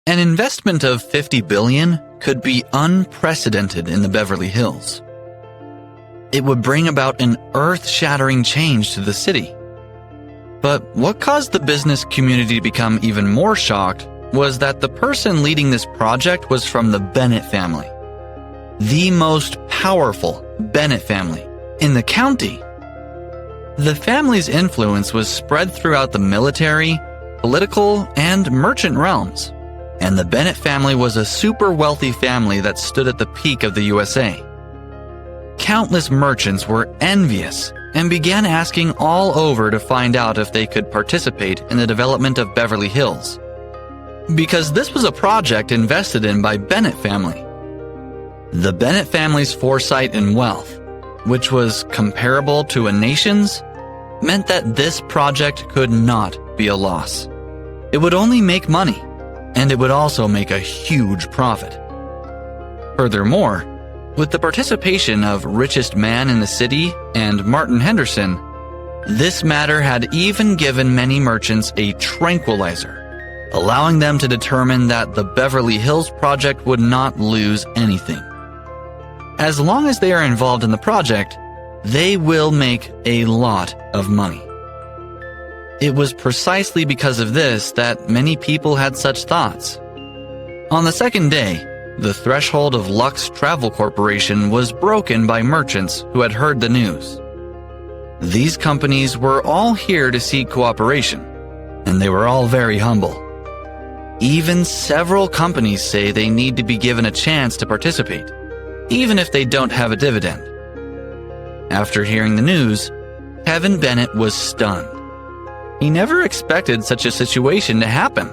An investment of $50 billion could be unprecedented in the Beverly Hills. It would bring about an earth-shattering change to the city. But what caused the business community to become even more shocked was that the person leading this project was from the Bennett family. The most powerful Bennett family in the county. The family's influence was spread throughout the military, political, and merchant realms, and the Bennett family was a super wealthy family that stood at the peak of the USA. Countless merchants were envious and began asking all over to find out if they could participate in the development of Beverly Hills, because this was a project invested in by Bennett family. The Bennett family's foresight and wealth, which was comparable to a nation's, meant that this project could not be a loss. It would only make money, and it would also make a huge profit. Furthermore, with the participation of richest man in the city and Martin Henderson, this matter had even given many merchants a tranquilizer, allowing them to determine that the Beverly Hills project would not lose anything. As long as they are involved in the project, they will make a lot of money. It was precisely because of this that many people had such thoughts. On the second day, the threshold of Lux Travel Corporation was broken by merchants who had heard the news. These companies were all here to seek cooperation, and they were all very humble. Even several companies say they need to be given a chance to participate, even if they don't have a dividend. After hearing the news, Kevin Bennett was stunned. He never expected such a situation to happen.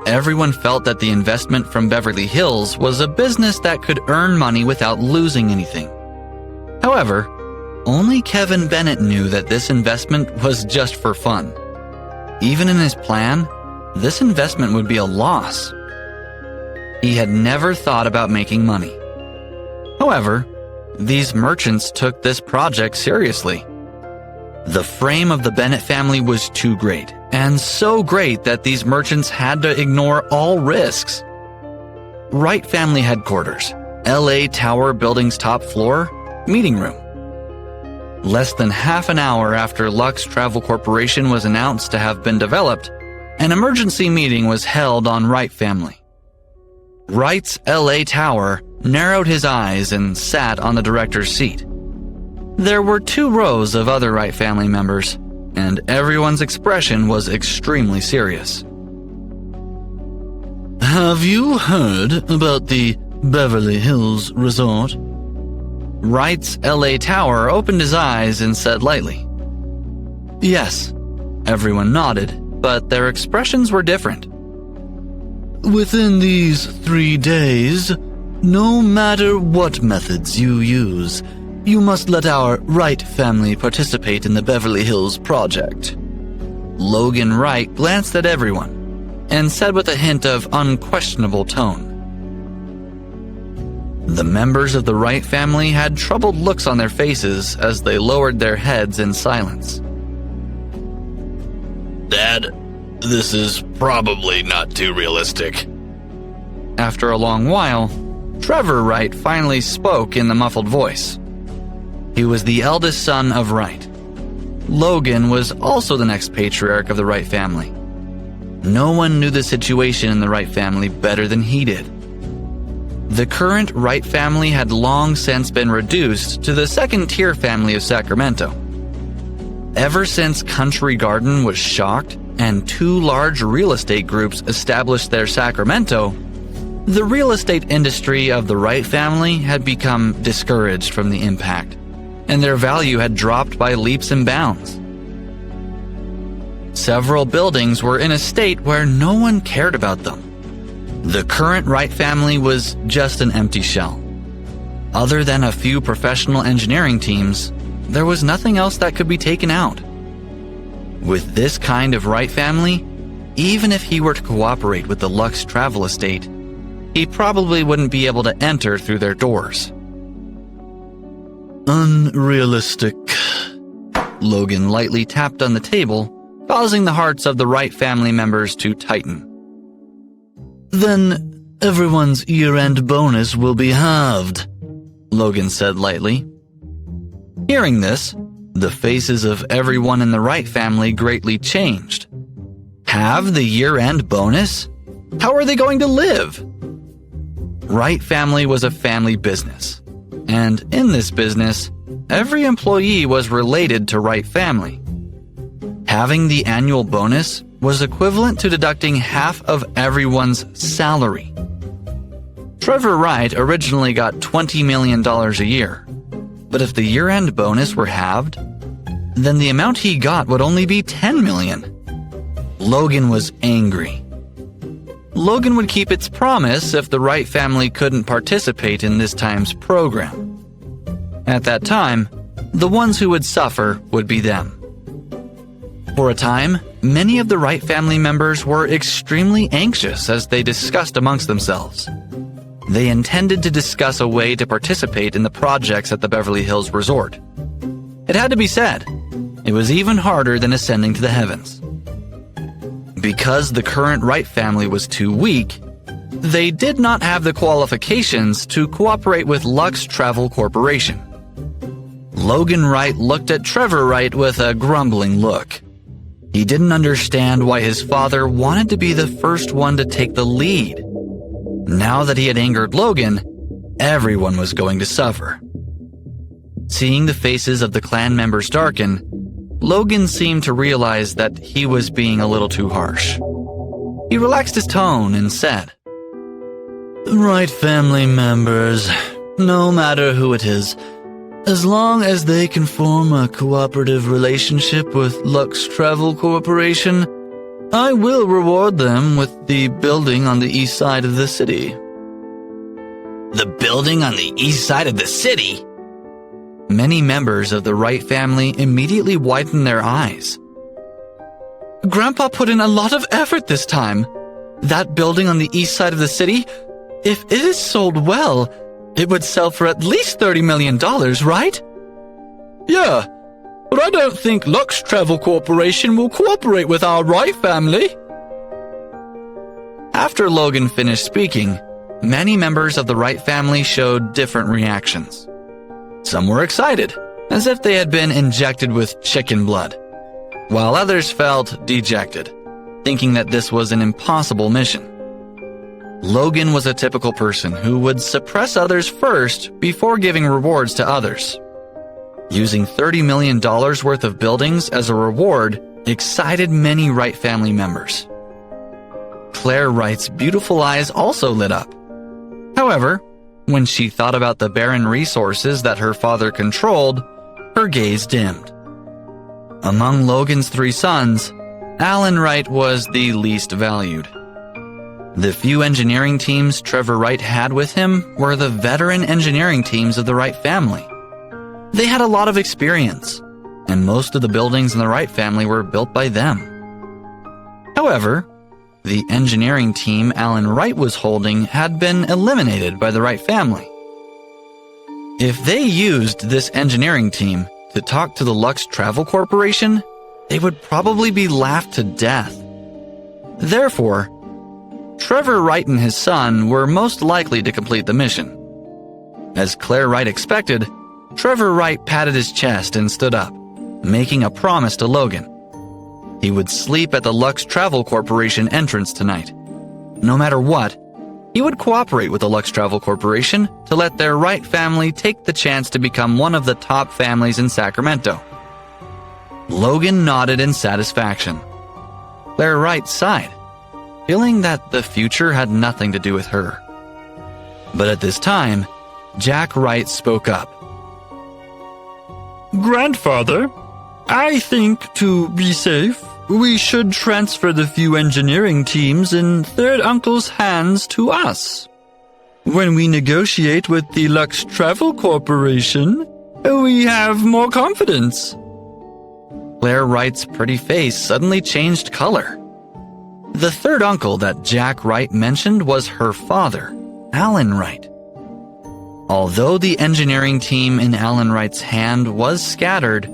Everyone felt that the investment from Beverly Hills was a business that could earn money without losing anything. However, only Kevin Bennett knew that this investment was just for fun. Even in his plan, this investment would be a loss. He had never thought about making money. However, these merchants took this project seriously. The frame of the Bennett family was too great, and so great that these merchants had to ignore all risks. Wright family headquarters, LA Tower building's top floor, meeting room. Less than half an hour after Lux Travel Corporation was announced to have been developed, an emergency meeting was held on Wright family. Wright's LA Tower narrowed his eyes and sat on the director's seat. There were 2 rows of other Wright family members, and everyone's expression was extremely serious. Have you heard about the Beverly Hills resort? Wright's LA Tower opened his eyes and said lightly, "Yes." Everyone nodded, but their expressions were different. Within these 3 days, no matter what methods you use, you must let our Wright family participate in the Beverly Hills project. Logan Wright glanced at everyone and said with a hint of unquestionable tone. The members of the Wright family had troubled looks on their faces as they lowered their heads in silence. Dad, this is probably not too realistic. After a long while, Trevor Wright finally spoke in the muffled voice. He was the eldest son of Wright. Logan was also the next patriarch of the Wright family. No one knew the situation in the Wright family better than he did. The current Wright family had long since been reduced to the second-tier family of Sacramento. Ever since Country Garden was shocked and 2 large real estate groups established their Sacramento, the real estate industry of the Wright family had become discouraged from the impact, and their value had dropped by leaps and bounds. Several buildings were in a state where no one cared about them. The current Wright family was just an empty shell. Other than a few professional engineering teams, there was nothing else that could be taken out. With this kind of Wright family, even if he were to cooperate with the Lux Travel Estate, he probably wouldn't be able to enter through their doors. Unrealistic. Logan lightly tapped on the table, causing the hearts of the Wright family members to tighten. Then everyone's year-end bonus will be halved, Logan said lightly. Hearing this, the faces of everyone in the Wright family greatly changed. Halve the year-end bonus? How are they going to live? Wright family was a family business, and in this business, every employee was related to Wright family. Having the annual bonus was equivalent to deducting half of everyone's salary. Trevor Wright originally got $20 million a year, but if the year-end bonus were halved, then the amount he got would only be $10 million. Logan was angry. Logan would keep its promise if the Wright family couldn't participate in this time's program. At that time, the ones who would suffer would be them. For a time, many of the Wright family members were extremely anxious as they discussed amongst themselves. They intended to discuss a way to participate in the projects at the Beverly Hills resort. It had to be said, it was even harder than ascending to the heavens. Because the current Wright family was too weak, they did not have the qualifications to cooperate with Lux Travel Corporation. Logan Wright looked at Trevor Wright with a grumbling look. He didn't understand why his father wanted to be the first one to take the lead. Now that he had angered Logan, everyone was going to suffer. Seeing the faces of the clan members darken, Logan seemed to realize that he was being a little too harsh. He relaxed his tone and said, Wright family members, no matter who it is, as long as they can form a cooperative relationship with Lux Travel Corporation, I will reward them with the building on the east side of the city. The building on the east side of the city? Many members of the Wright family immediately widened their eyes. Grandpa put in a lot of effort this time. That building on the east side of the city, if it is sold well, it would sell for at least $30 million, right? Yeah, but I don't think Lux Travel Corporation will cooperate with our Wright family. After Logan finished speaking, many members of the Wright family showed different reactions. Some were excited, as if they had been injected with chicken blood, while others felt dejected, thinking that this was an impossible mission. Logan was a typical person who would suppress others first before giving rewards to others. Using $30 million worth of buildings as a reward excited many Wright family members. Claire Wright's beautiful eyes also lit up. However, when she thought about the barren resources that her father controlled, her gaze dimmed. Among Logan's 3 sons, Alan Wright was the least valued. The few engineering teams Trevor Wright had with him were the veteran engineering teams of the Wright family. They had a lot of experience, and most of the buildings in the Wright family were built by them. However, the engineering team Alan Wright was holding had been eliminated by the Wright family. If they used this engineering team to talk to the Lux Travel Corporation, they would probably be laughed to death. Therefore, Trevor Wright and his son were most likely to complete the mission. As Claire Wright expected, Trevor Wright patted his chest and stood up, making a promise to Logan. He would sleep at the Lux Travel Corporation entrance tonight. No matter what, he would cooperate with the Lux Travel Corporation to let their Wright family take the chance to become one of the top families in Sacramento. Logan nodded in satisfaction. Claire Wright sighed, feeling that the future had nothing to do with her. But at this time, Jack Wright spoke up. Grandfather, I think to be safe, we should transfer the few engineering teams in third uncle's hands to us. When we negotiate with the Lux Travel Corporation, we have more confidence. Claire Wright's pretty face suddenly changed color. The third uncle that Jack Wright mentioned was her father, Alan Wright. Although the engineering team in Alan Wright's hand was scattered,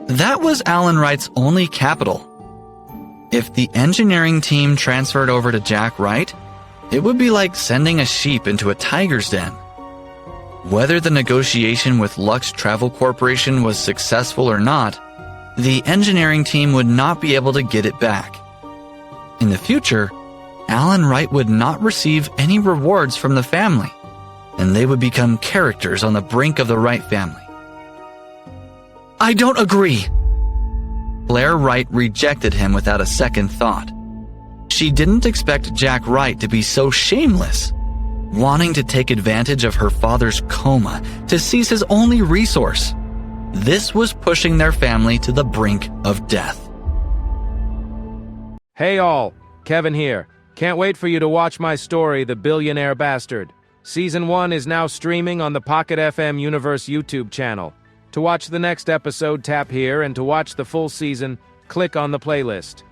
that was Alan Wright's only capital. If the engineering team transferred over to Jack Wright, It would be like sending a sheep into a tiger's den. Whether the negotiation with Lux Travel Corporation was successful or not, the engineering team would not be able to get it back. In the future, Alan Wright would not receive any rewards from the family, and they would become characters on the brink of the Wright family. I don't agree. Blair Wright rejected him without a second thought. She didn't expect Jack Wright to be so shameless, wanting to take advantage of her father's coma to seize his only resource. This was pushing their family to the brink of death. Hey all, Kevin here. Can't wait for you to watch my story, The Billionaire Bastard. Season 1 is now streaming on the Pocket FM Universe YouTube channel. To watch the next episode, tap here, and to watch the full season, click on the playlist.